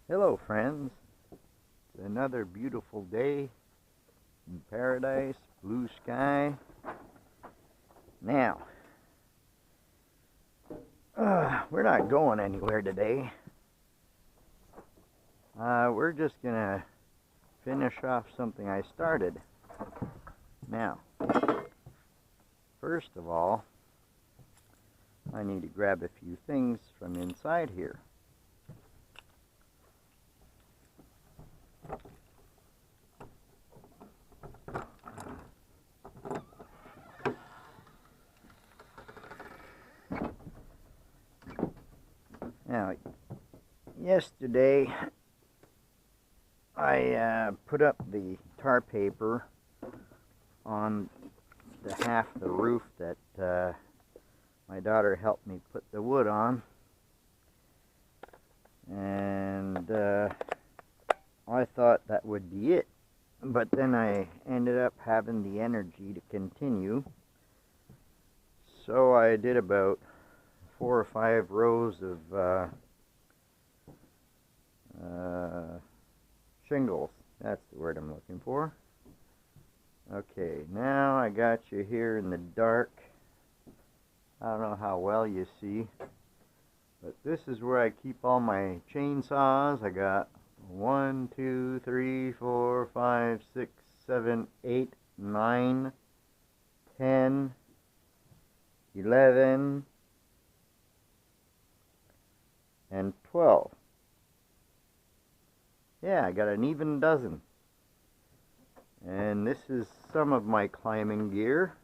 Hello, friends. It's another beautiful day in paradise, blue sky. Now, we're not going anywhere today. We're just gonna finish off something I started. Now, first of all, I need to grab a few things from inside here. Now, yesterday I put up the tar paper on the half of the roof that my daughter helped me put the wood on, and I thought that would be it, but then I ended up having the energy to continue, so I did about 4 or 5 rows of shingles. That's the word I'm looking for. Okay, now I got you here in the dark. I don't know how well you see, but this is where I keep all my chainsaws. I got 1, 2, 3, 4, 5, 6, 7, 8, 9, 10, 11, and 12. Yeah, I got an even dozen. And this is some of my climbing gear.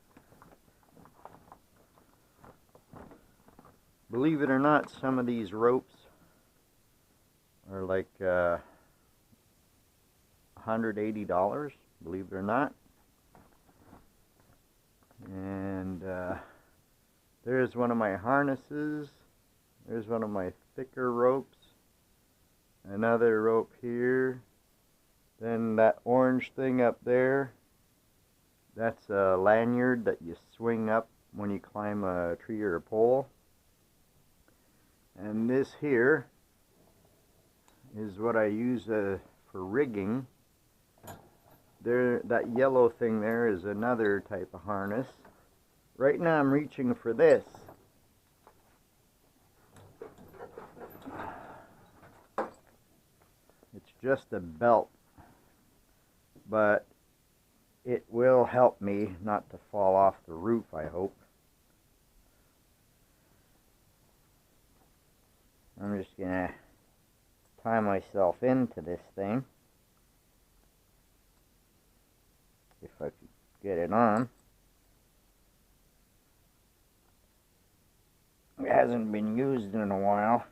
Believe it or not, some of these ropes are like $180, believe it or not. And there's one of my harnesses. There's one of my thicker ropes. Another rope here. Then that orange thing up there, that's a lanyard that you swing up when you climb a tree or a pole. And this here is what I use for rigging. That yellow thing there is another type of harness. Right now I'm reaching for this. It's just a belt, but it will help me not to fall off the roof, I hope. I'm just gonna tie myself into this thing, if I could get it on. It hasn't been used in a while,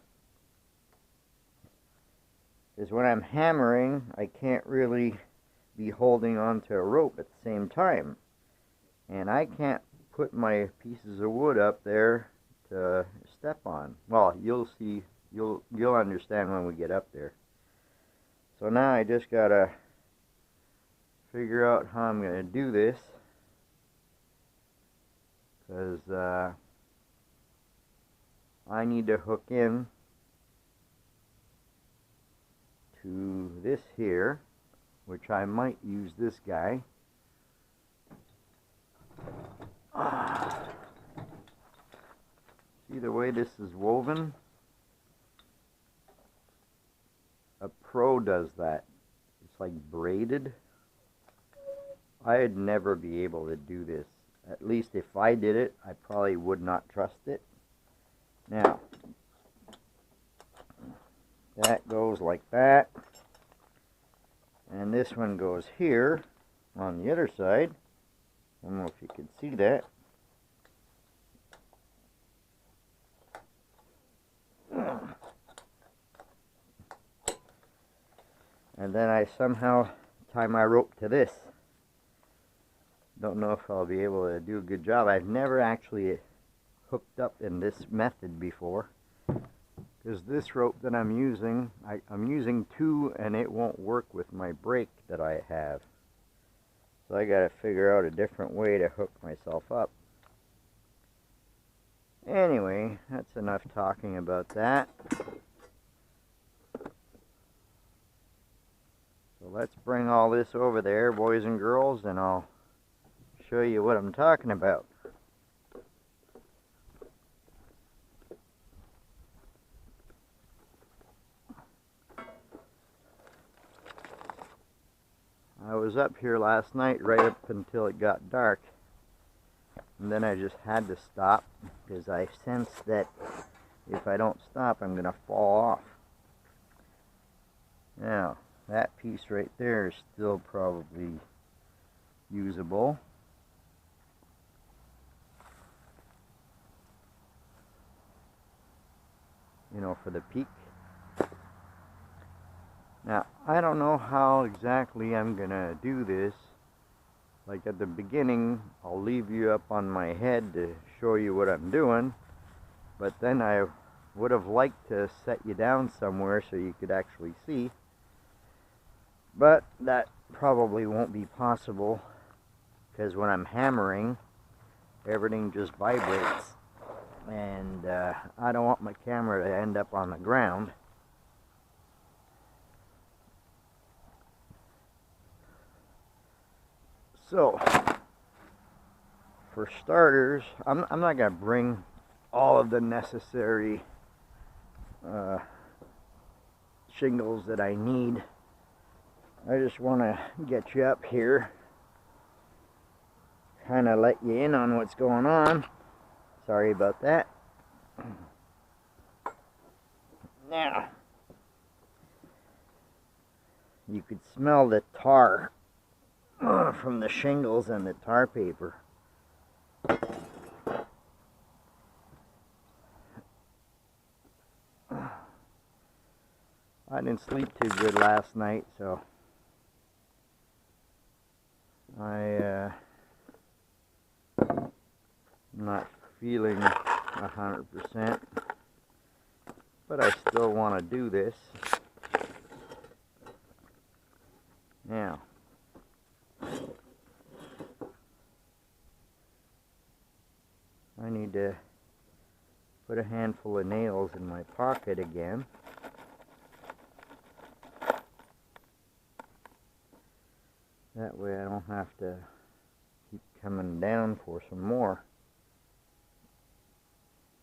because when I'm hammering, I can't really be holding onto a rope at the same time, and I can't put my pieces of wood up there to step on. Well, you'll see, you'll understand when we get up there. So now I just gotta figure out how I'm gonna do this, because I need to hook in to this here, which I might use this guy. See the way this is woven? A pro does that. It's like braided. I'd never be able to do this. At least if I did it, I probably would not trust it. Now, that goes like that. And this one goes here on the other side. I don't know if you can see that. And then I somehow tie my rope to this. Don't know if I'll be able to do a good job. I've never actually hooked up in this method before, because this rope that I'm using, I'm using 2, and it won't work with my brake that I have. So I gotta figure out a different way to hook myself up. Anyway, that's enough talking about that. let's bring all this over there, boys and girls, and I'll show you what I'm talking about. I was up here last night right up until it got dark, and then I just had to stop because I sensed that if I don't stop I'm gonna fall off. Now that piece right there is still probably usable. You know, for the peak. Now, I don't know how exactly I'm gonna do this. Like at the beginning, I'll leave you up on my head to show you what I'm doing, but then I would have liked to set you down somewhere so you could actually see. But that probably won't be possible because when I'm hammering, everything just vibrates, and I don't want my camera to end up on the ground. So, for starters, I'm not going to bring all of the necessary shingles that I need. I just want to get you up here, kind of let you in on what's going on. Sorry about that. Now, you could smell the tar from the shingles and the tar paper. I didn't sleep too good last night, so I'm not feeling 100%, but I still want to do this. Now, I need to put a handful of nails in my pocket again. That way I don't have to keep coming down for some more.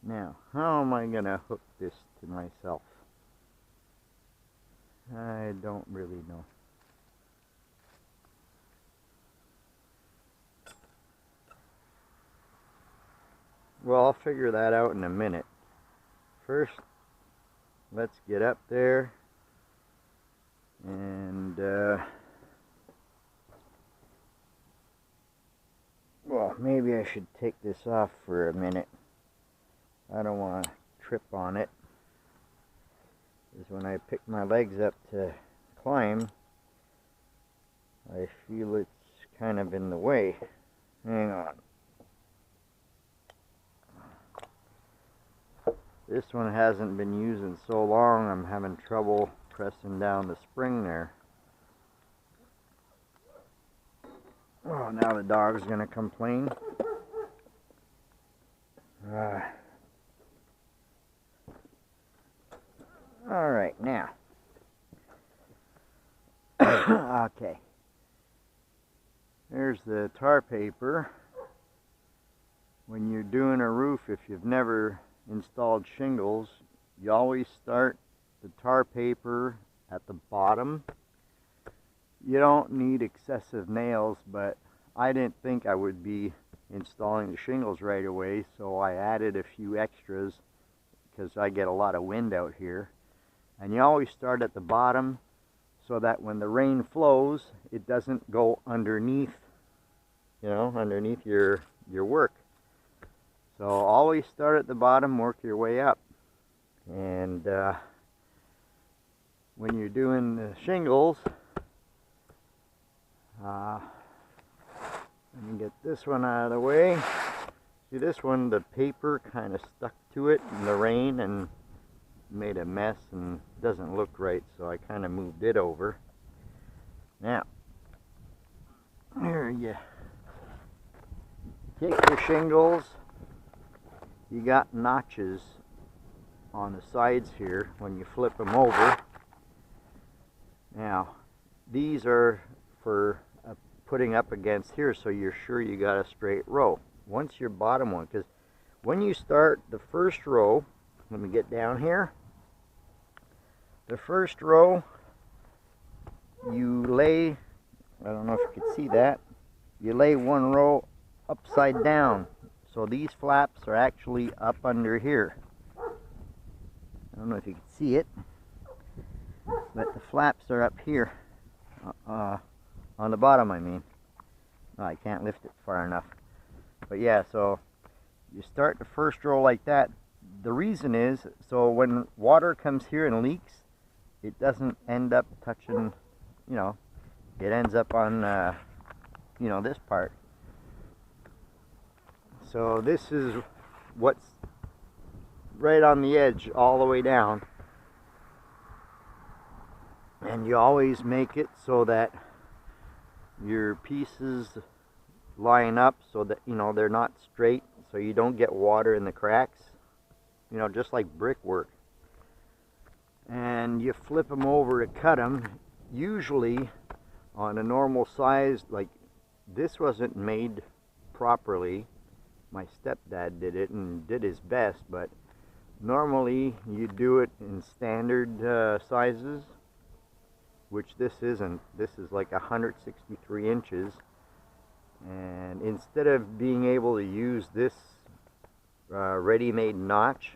Now, how am I going to hook this to myself? I don't really know. Well, I'll figure that out in a minute. First, let's get up there and well, maybe I should take this off for a minute. I don't want to trip on it, because when I pick my legs up to climb, I feel it's kind of in the way. Hang on. This one hasn't been used in so long, I'm having trouble pressing down the spring there. Oh, now the dog's going to complain. Alright, now. Okay. There's the tar paper. When you're doing a roof, if you've never installed shingles, you always start the tar paper at the bottom. You don't need excessive nails, but I didn't think I would be installing the shingles right away, so I added a few extras because I get a lot of wind out here. And you always start at the bottom so that when the rain flows, it doesn't go underneath, you know, underneath your work. So always start at the bottom, work your way up. And when you're doing the shingles, let me get this one out of the way. See, this one, the paper kind of stuck to it in the rain and made a mess and doesn't look right, so I kind of moved it over. Now, here you take your shingles. You got notches on the sides here when you flip them over. Now, these are for putting up against here so you're sure you got a straight row. Once your bottom one, because when you start the first row, let me get down here. The first row, you lay, I don't know if you can see that, you lay one row upside down. So these flaps are actually up under here. I don't know if you can see it, but the flaps are up here, on the bottom I mean. Oh, I can't lift it far enough. But yeah, so you start the first row like that. The reason is, so when water comes here and leaks, it doesn't end up touching, you know, it ends up on, you know, this part. So this is what's right on the edge all the way down. And you always make it so that your pieces line up so that, you know, they're not straight, so you don't get water in the cracks, you know, just like brickwork. And you flip them over to cut them, usually on a normal size. Like this wasn't made properly. My stepdad did it and did his best, but normally you do it in standard sizes, which this isn't. This is like 163 inches. And instead of being able to use this ready-made notch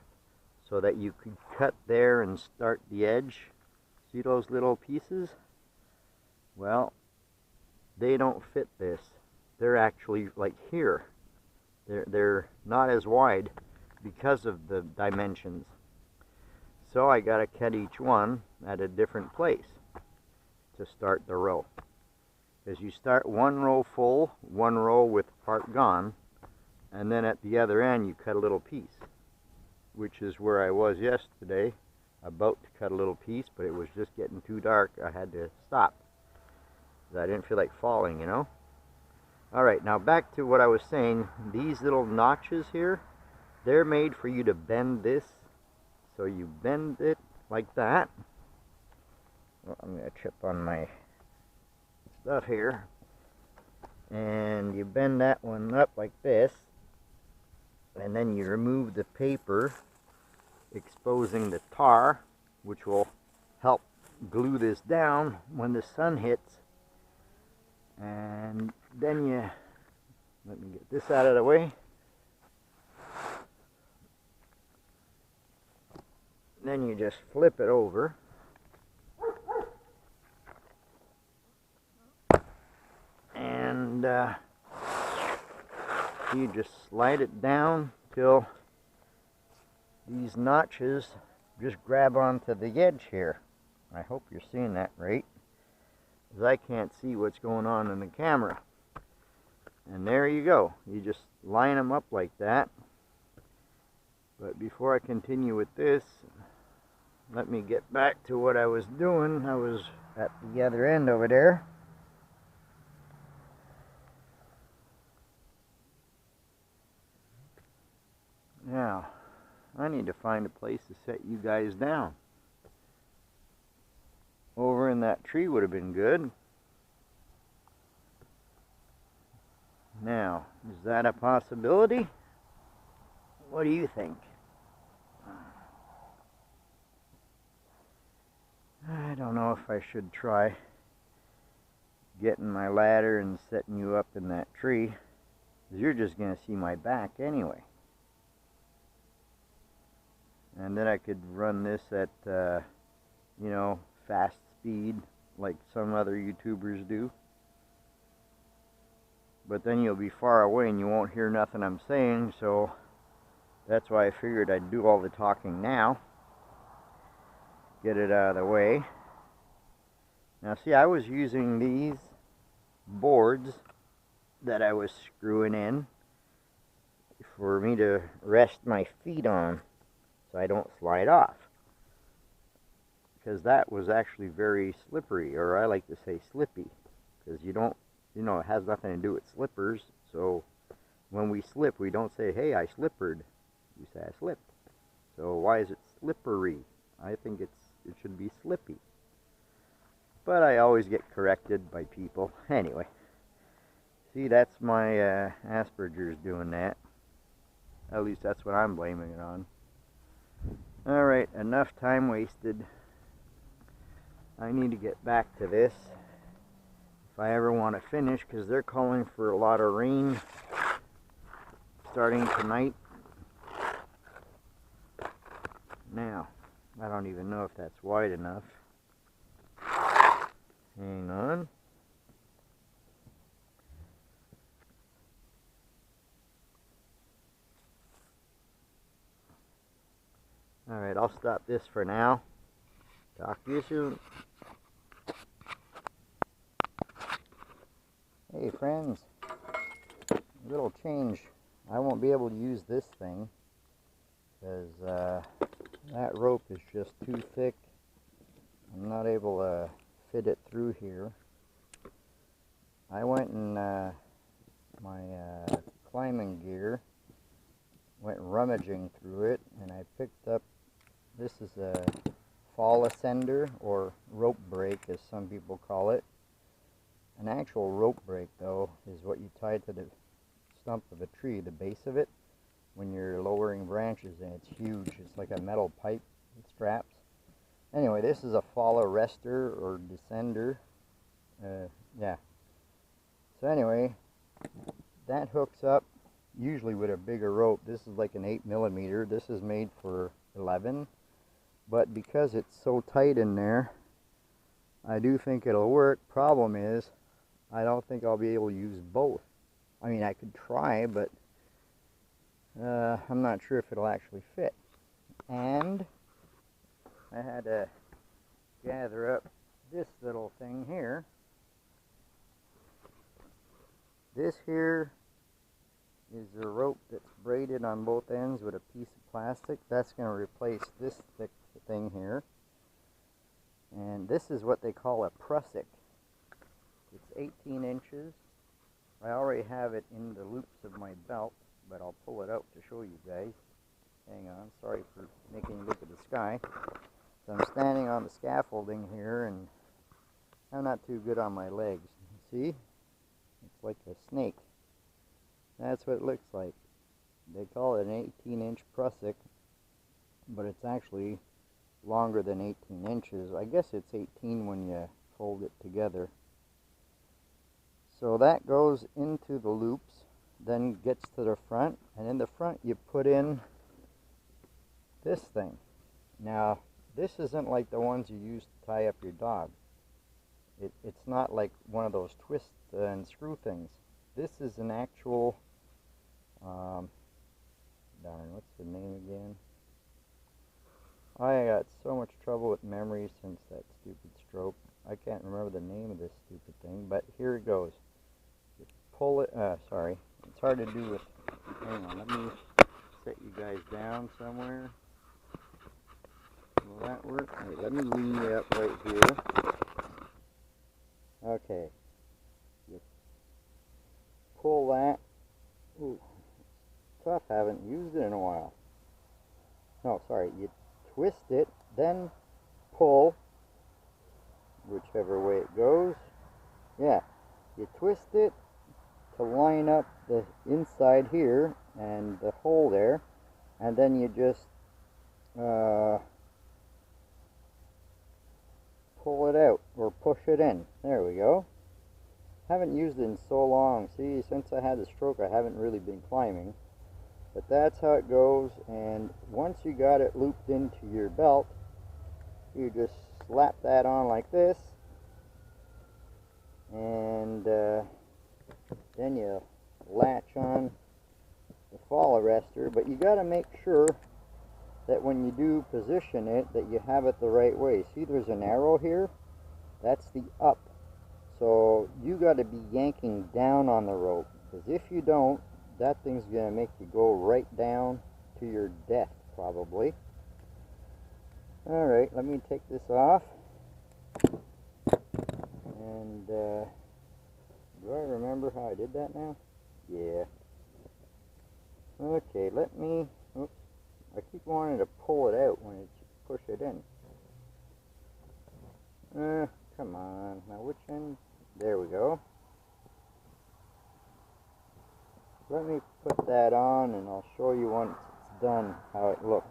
so that you could cut there and start the edge, see those little pieces? Well, they don't fit this. They're actually like here. They're not as wide because of the dimensions. So I got to cut each one at a different place to start the row. Because you start one row full, one row with part gone, and then at the other end you cut a little piece, which is where I was yesterday, about to cut a little piece, but it was just getting too dark. I had to stop because I didn't feel like falling, you know. Alright, now back to what I was saying. These little notches here, they're made for you to bend this. So you bend it like that. Well, I'm going to trip on my stuff here. And you bend that one up like this. And then you remove the paper, exposing the tar, which will help glue this down when the sun hits. And then you, let me get this out of the way. Then you just flip it over. And you just slide it down till these notches just grab onto the edge here. I hope you're seeing that right, because I can't see what's going on in the camera. And there you go. You just line them up like that. But before I continue with this, let me get back to what I was doing. I was at the other end over there. Now, I need to find a place to set you guys down. Over in that tree would have been good. Now, is that a possibility? What do you think? I don't know if I should try getting my ladder and setting you up in that tree, because you're just going to see my back anyway. And then I could run this at, you know, fast speed like some other YouTubers do. But then you'll be far away and you won't hear nothing I'm saying, so that's why I figured I'd do all the talking now. Get it out of the way. Now see, I was using these boards that I was screwing in for me to rest my feet on so I don't slide off. Because that was actually very slippery, or I like to say slippy, because you don't, you know, it has nothing to do with slippers. So when we slip, we don't say, hey, I slippered. We say, I slipped. So why is it slippery? I think it should be slippy. but I always get corrected by people. Anyway, see, that's my Asperger's doing that. At least that's what I'm blaming it on. Alright, enough time wasted. I need to get back to this if I ever want to finish, because they're calling for a lot of rain starting tonight. Now, I don't even know if that's wide enough. Hang on. Alright, I'll stop this for now. Talk to you soon. Hey friends, a little change. I won't be able to use this thing because that rope is just too thick. I'm not able to fit it through here. I went in my climbing gear, went rummaging through it, and I picked up, this is a fall ascender, or rope break as some people call it. An actual rope break, though, is what you tie to the stump of a tree, the base of it, when you're lowering branches, and it's huge. It's like a metal pipe with straps. Anyway, this is a fall arrestor or descender. Yeah. So anyway, that hooks up usually with a bigger rope. This is like an 8mm. This is made for 11. But because it's so tight in there, I do think it'll work. Problem is, I don't think I'll be able to use both. I mean, I could try, but I'm not sure if it'll actually fit. And I had to gather up this little thing here. This here is a rope that's braided on both ends with a piece of plastic. That's going to replace this thick thing here. And this is what they call a prusik. It's 18 inches. I already have it in the loops of my belt, but I'll pull it out to show you guys. Hang on, sorry for making you look at the sky. So I'm standing on the scaffolding here, and I'm not too good on my legs. See? It's like a snake. That's what it looks like. They call it an 18-inch prusik, but it's actually longer than 18 inches. I guess it's 18 when you fold it together. So that goes into the loops, then gets to the front, and in the front you put in this thing. Now, this isn't like the ones you use to tie up your dog. It's not like one of those twist and screw things. This is an actual, darn, what's the name again? I got so much trouble with memory since that stupid stroke. I can't remember the name of this stupid thing, but here it goes. You pull it, sorry, it's hard to do with, hang on, let me set you guys down somewhere. Will that work? Wait, let me lean you up right here. Okay. You pull that. Ooh, it's tough, haven't used it in a while. No, sorry, you twist it, then pull, whichever way it goes. Yeah, you twist it to line up the inside here and the hole there, and then you just pull it out or push it in. There we go. Haven't used it in so long. See, since I had the stroke, I haven't really been climbing. But that's how it goes, and once you got it looped into your belt, you just slap that on like this, and then you latch on the fall arrestor. But you got to make sure that when you do position it, that you have it the right way. See, there's an arrow here. That's the up. So you got to be yanking down on the rope, because if you don't, that thing's going to make you go right down to your death, probably. Alright, let me take this off. And, do I remember how I did that now? Yeah. Okay, let me, oops, I keep wanting to pull it out when it's push it in. come on. Now which end? There we go. Let me put that on and I'll show you once it's done how it looks.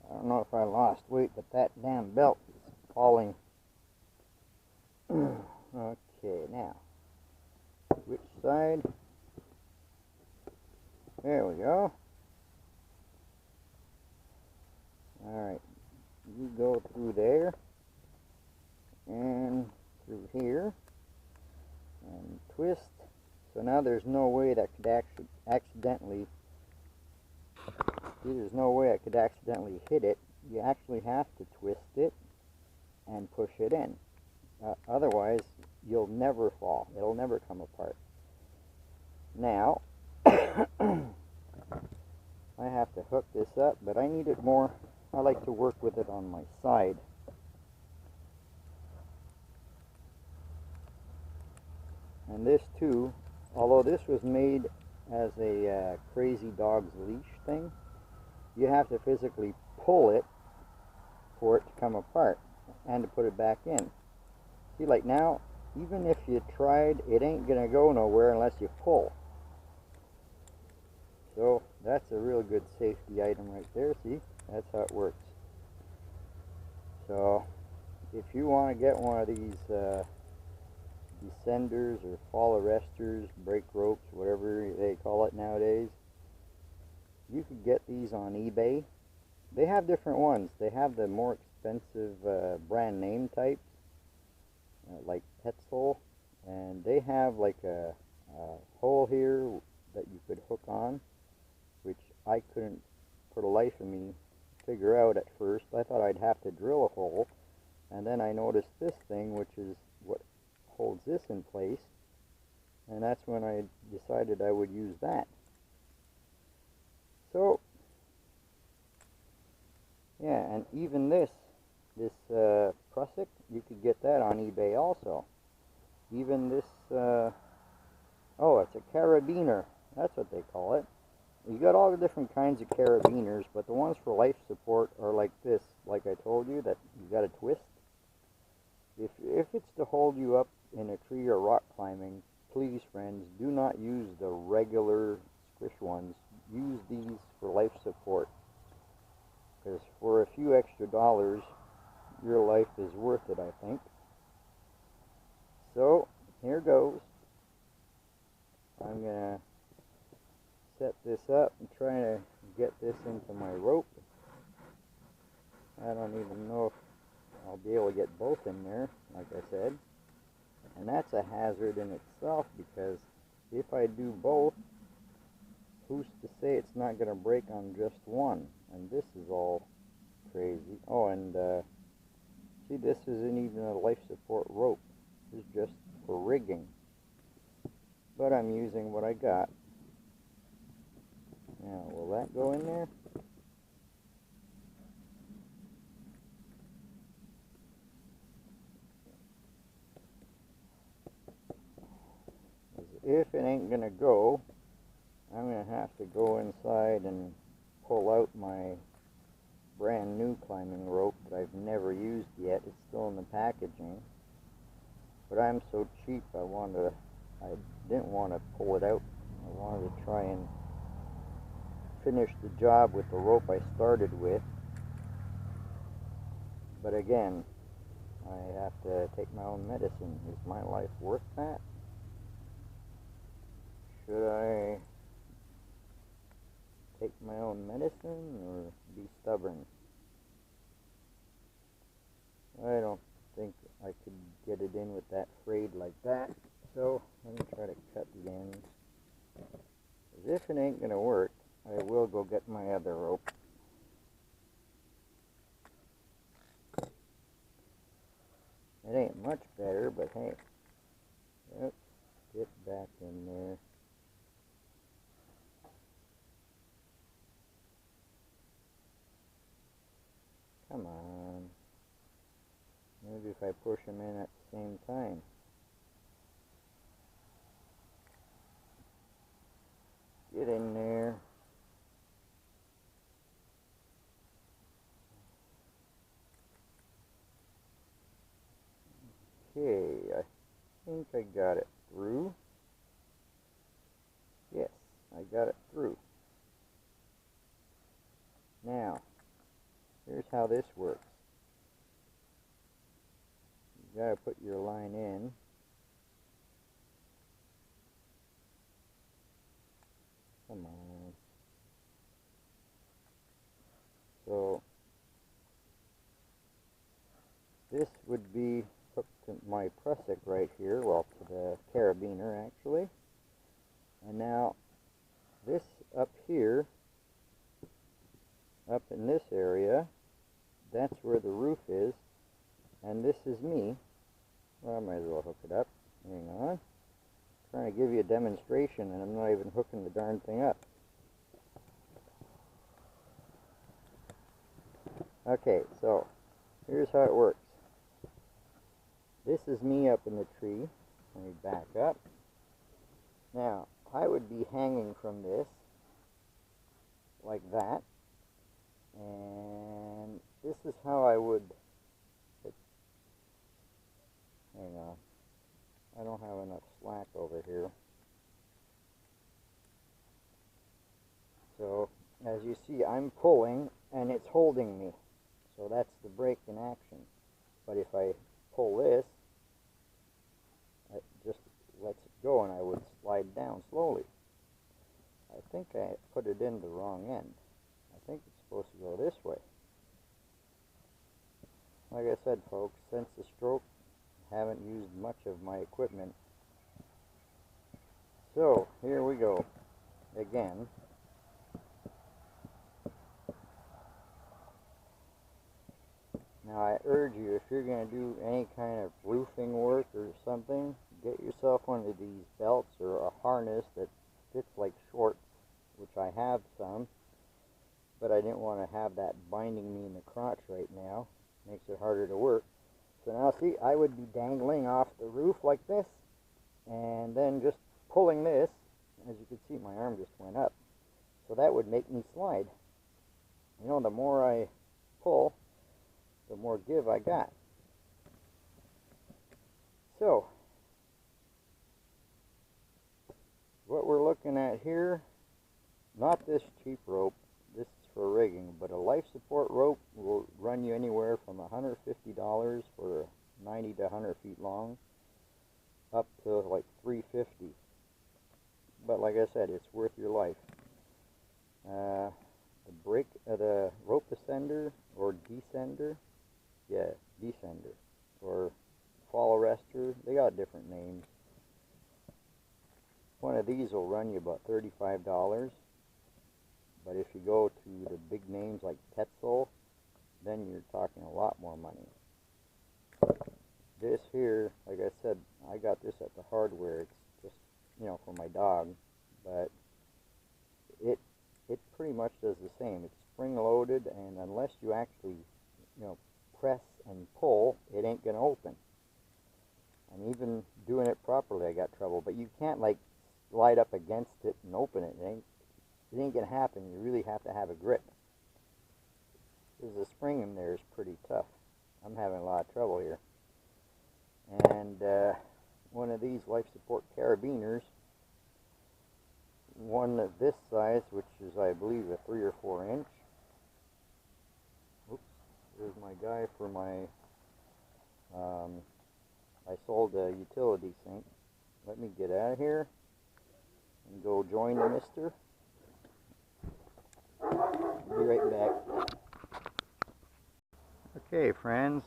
I don't know if I lost weight, but that damn belt is falling. Okay, now, which side? There we go. Alright, you go through there, and through here, and twist. So now there's no way that could accidentally, there's no way I could accidentally hit it. You actually have to twist it and push it in. Otherwise, you'll never fall. It'll never come apart. Now, I have to hook this up, but I need it more. I like to work with it on my side. And this too, although this was made as a crazy dog's leash thing, you have to physically pull it for it to come apart and to put it back in. See, like now, even if you tried, it ain't gonna go nowhere unless you pull. So that's a real good safety item right there. See, that's how it works. So if you want to get one of these descenders or fall arresters, break ropes, whatever they call it nowadays, you could get these on eBay. They have different ones. They have the more expensive brand name types, like Petzl, and they have like a hole here that you could hook on, which I couldn't, for the life of me, figure out at first. I thought I'd have to drill a hole, and then I noticed this thing, which is what holds this in place, and that's when I decided I would use that. So yeah, and even this prusik, you could get that on eBay also. Even this, oh, it's a carabiner. That's what they call it. You got all the different kinds of carabiners, but the ones for life support are like this, like I told you, that you got to twist. If it's to hold you up in a tree or rock climbing, please, friends, do not use the regular squish ones. Use these for life support, because for a few extra dollars, your life is worth it, I think. So here goes. I'm gonna set this up and try to get this into my rope. I don't even know if I'll be able to get both in there, like I said. And that's a hazard in itself, because if I do both, who's to say it's not going to break on just one? And this is all crazy. Oh, and see, this isn't even a life support rope. This is just for rigging. But I'm using what I got. Now, will that go in there? If it ain't gonna go, I'm gonna have to go inside and pull out my brand new climbing rope that I've never used yet. It's still in the packaging. But I'm so cheap, I didn't want to pull it out. I wanted to try and finish the job with the rope I started with. But again, I have to take my own medicine. Is my life worth that? Should I take my own medicine or be stubborn? I don't think I could get it in with that frayed like that. So let me try to cut the ends. If it ain't gonna work, I will go get my other rope. It ain't much better, but hey. Yep, get back in there. Come on. Maybe if I push them in at the same time. Get in there. Okay, I think I got it through. Yes, I got it through. Now, here's how this works. You gotta put your line in. Come on. So, this would be hooked to my prusik right here, well, to the carabiner actually. And now, this up here, up in this area, that's where the roof is, and this is me. Well, I might as well hook it up. Hang on. I'm trying to give you a demonstration, and I'm not even hooking the darn thing up. Okay, so here's how it works. This is me up in the tree. Let me back up. Now, I would be hanging from this like that, and this is how I would, hang on, I don't have enough slack over here. So, as you see, I'm pulling and it's holding me. So that's the brake in action. But if I pull this, it just lets it go and I would slide down slowly. I think I put it in the wrong end. I think it's supposed to go this way. Like I said, folks, since the stroke, I haven't used much of my equipment. So, here we go. Again. Now I urge you, if you're going to do any kind of roofing work or something, get yourself one of these belts or a harness that fits like shorts, which I have some, but I didn't want to have that binding me in the crotch right now. Makes it harder to work. So now see, I would be dangling off the roof like this, and then just pulling this. As you can see, my arm just went up. So that would make me slide. You know, the more I pull, the more give I got. So, what we're looking at here, not this cheap rope, this is for rigging, but a life support rope will run you anywhere from $150 for 90 to 100 feet long, up to like $350. But like I said, it's worth your life. The rope ascender or descender, yeah, descender, or fall arrestor, they got different names. One of these will run you about $35, but if you go to the big names like Tetzel, then you're talking a lot more money. This here, like I said, I got this at the hardware. It's just, you know, for my dog, but it pretty much does the same. It's spring loaded, and unless you actually, you know, press and pull, it ain't gonna open. And even doing it properly, I got trouble. But you can't like slide up against it and open it. It ain't gonna happen. You really have to have a grip. Because the spring in there is pretty tough. I'm having a lot of trouble here. And one of these life support carabiners, one of this size, which is I believe a 3 or 4 inch. Oops, there's my guy for my, I sold a utility sink. Let me get out of here and go join the mister. Be right back. Okay, friends,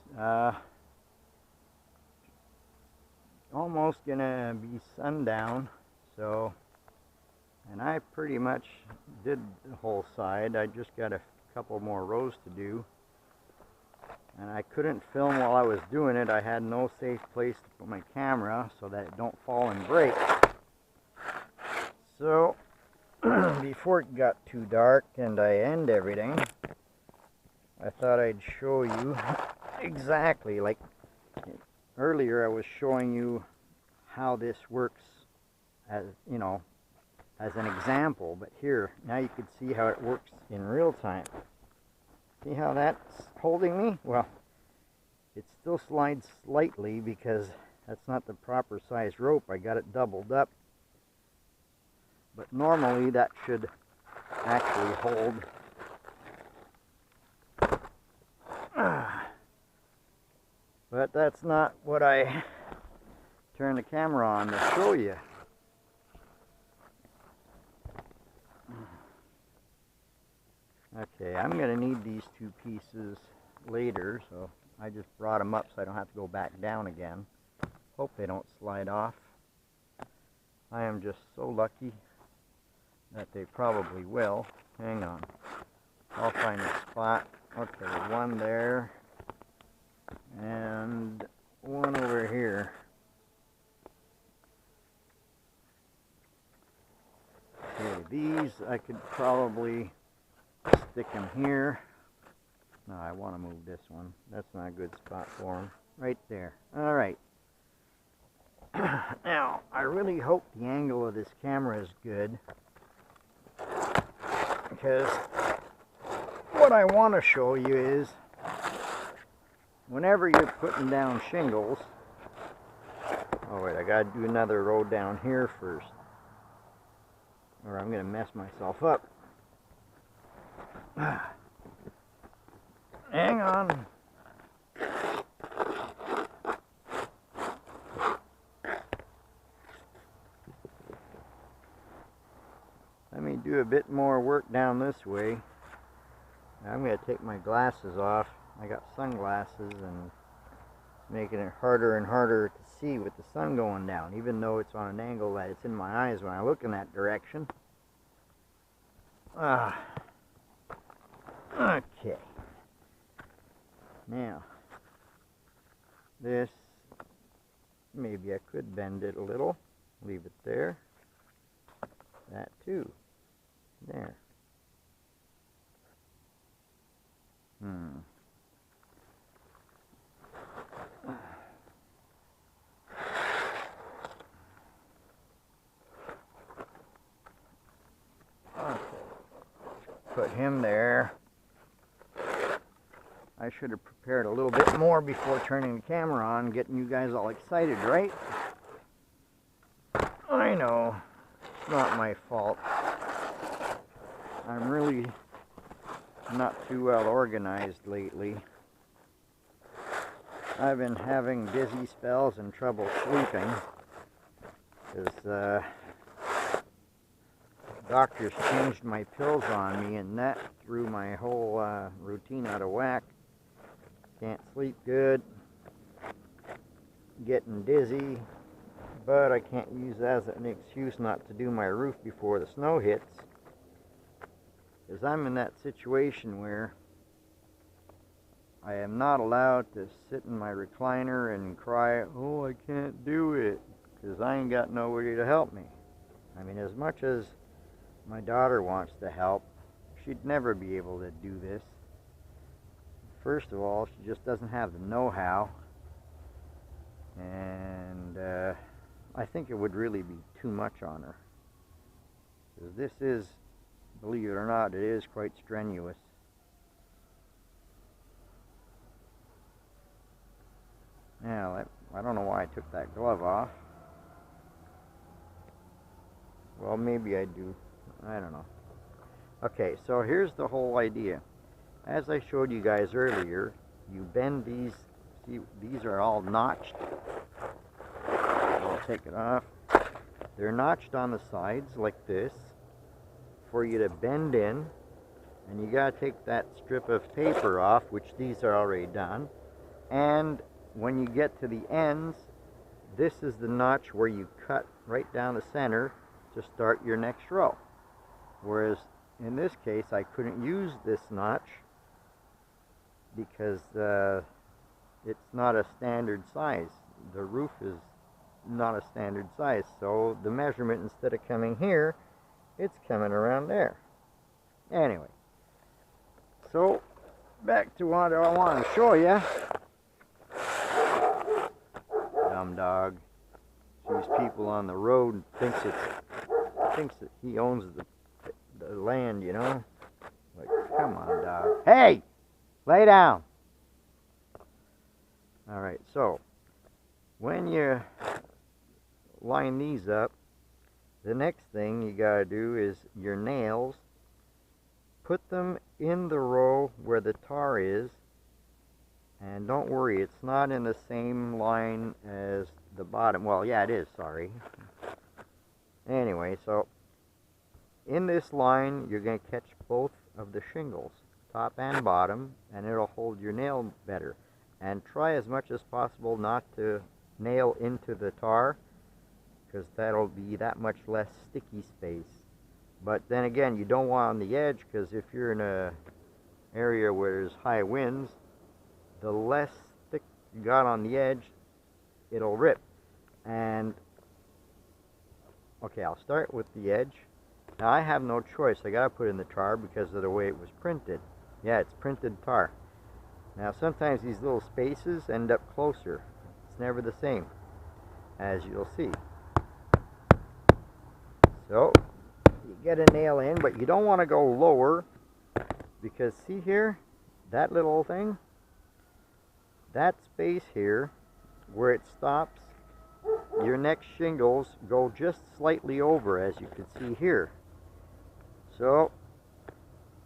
almost gonna be sundown, so, and I pretty much did the whole side. I just got a couple more rows to do, and I couldn't film while I was doing it. I had no safe place to put my camera so that it don't fall and break. So before it got too dark and I end everything, I thought I'd show you exactly, like earlier I was showing you how this works, as you know, as an example, but here, now you can see how it works in real time. See how that's holding me? Well, it still slides slightly because that's not the proper size rope. I got it doubled up. But normally that should actually hold. But that's not what I turned the camera on to show you. Okay, I'm going to need these two pieces later, so I just brought them up so I don't have to go back down again. Hope they don't slide off. I am just so lucky that they probably will. Hang on. I'll find a spot. Okay, one there. And one over here. Okay, these I could probably stick them here. No, I want to move this one. That's not a good spot for them. Right there. Alright. Now, I really hope the angle of this camera is good, because what I want to show you is whenever you're putting down shingles. Oh wait, I gotta do another row down here first, or I'm gonna mess myself up. Hang on. Let me do a bit more work down this way. I'm going to take my glasses off. I got sunglasses, and it's making it harder and harder to see with the sun going down, even though it's on an angle that it's in my eyes when I look in that direction. Okay. Now, this, maybe I could bend it a little. Leave it there. That too. There. Okay. Put him there. I should have prepared a little bit more before turning the camera on, getting you guys all excited, right? I know. It's not my fault. I'm really not too well organized lately. I've been having dizzy spells and trouble sleeping because doctors changed my pills on me, and that threw my whole routine out of whack. Can't sleep good, getting dizzy, but I can't use that as an excuse not to do my roof before the snow hits, because I'm in that situation where I am not allowed to sit in my recliner and cry, oh, I can't do it, because I ain't got nobody to help me. I mean, as much as my daughter wants to help, she'd never be able to do this. First of all, she just doesn't have the know-how, and I think it would really be too much on her. Because this is, believe it or not, it is quite strenuous. Now, I don't know why I took that glove off. Well, maybe I do. I don't know. Okay, so here's the whole idea. As I showed you guys earlier, you bend these. See, these are all notched. I'll take it off. They're notched on the sides like this for you to bend in, and you gotta take that strip of paper off, which these are already done. And when you get to the ends, this is the notch where you cut right down the center to start your next row. Whereas in this case, I couldn't use this notch because it's not a standard size. The roof is not a standard size, so the measurement, instead of coming here, it's coming around there. Anyway, so back to what I want to show you. Dumb dog. These people on the road thinks it's thinks that he owns the land, you know? Like, come on, dog. Hey! Lay down! Alright, so, when you line these up, the next thing you gotta do is your nails, put them in the row where the tar is, and don't worry, it's not in the same line as the bottom. Well, yeah, it is, sorry. Anyway, so in this line, you're going to catch both of the shingles, top and bottom, and it'll hold your nail better. And try as much as possible not to nail into the tar, because that'll be that much less sticky space. But then again, you don't want on the edge, because if you're in a area where there's high winds, the less thick you got on the edge, it'll rip. And okay, I'll start with the edge. Now I have no choice, I gotta put in the tar because of the way it was printed. Yeah, it's printed tar. Now sometimes these little spaces end up closer. It's never the same, as you'll see. So you get a nail in, but you don't want to go lower, because see here, that little thing, that space here where it stops, your next shingles go just slightly over, as you can see here. So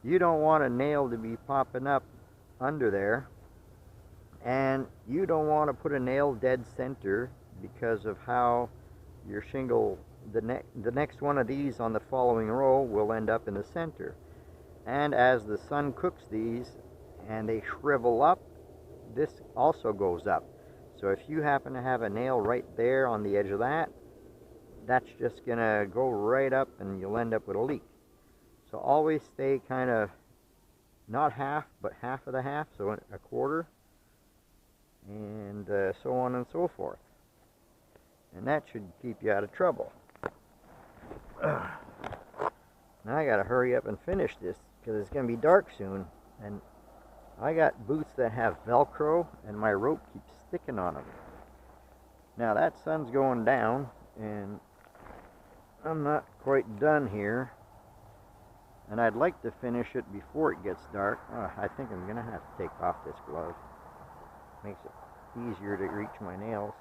you don't want a nail to be popping up under there, and you don't want to put a nail dead center because of how your shingle, the next one of these on the following row will end up in the center. And as the sun cooks these and they shrivel up, this also goes up. So if you happen to have a nail right there on the edge of that, that's just gonna go right up and you'll end up with a leak. So always stay kind of not half, but half of the half, so a quarter, and so on and so forth. And that should keep you out of trouble. Now I gotta hurry up and finish this because it's gonna be dark soon, and I got boots that have Velcro and my rope keeps sticking on them. Now that sun's going down and I'm not quite done here, and I'd like to finish it before it gets dark. I think I'm gonna have to take off this glove. Makes it easier to reach my nails,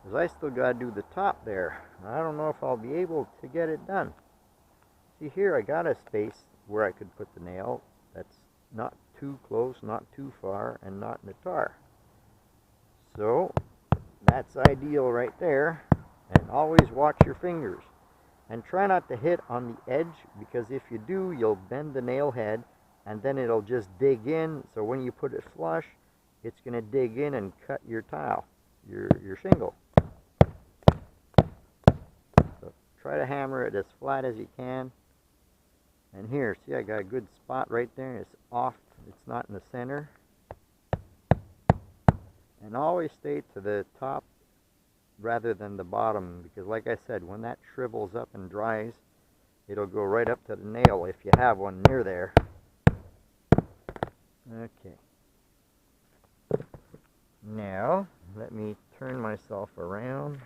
because I still gotta do the top there. I don't know if I'll be able to get it done. See here, I got a space where I could put the nail that's not too close, not too far, and not in the tar. So that's ideal right there. And always watch your fingers and try not to hit on the edge, because if you do, you'll bend the nail head and then it'll just dig in. So when you put it flush, it's going to dig in and cut your tile, your shingle. So try to hammer it as flat as you can. And here, see, I got a good spot right there. It's off, it's not in the center. And always stay to the top rather than the bottom, because like I said, when that shrivels up and dries, it'll go right up to the nail if you have one near there. Okay. Now, let me turn myself around.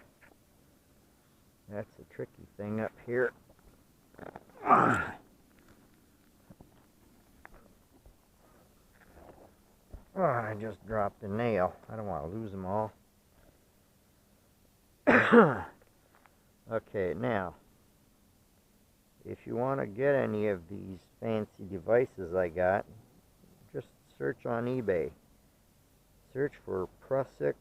That's a tricky thing up here. Oh, I just dropped a nail. I don't want to lose them all. Okay, now, if you want to get any of these fancy devices I got, just search on eBay. Search for Prusik.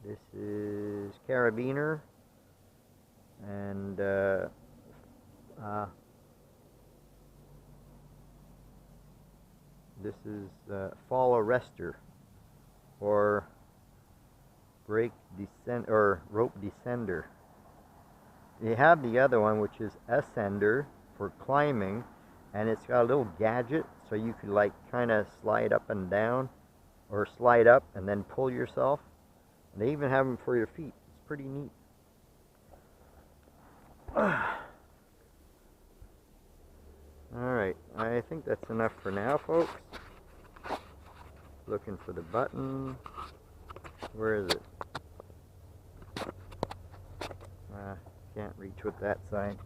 This is carabiner, and this is fall arrestor, or brake descend or rope descender. You have the other one, which is ascender, for climbing, and it's got a little gadget so you could like kind of slide up and down, or slide up and then pull yourself. And they even have them for your feet. It's pretty neat. Alright, I think that's enough for now, folks. Looking for the button. Where is it? Can't reach with that side.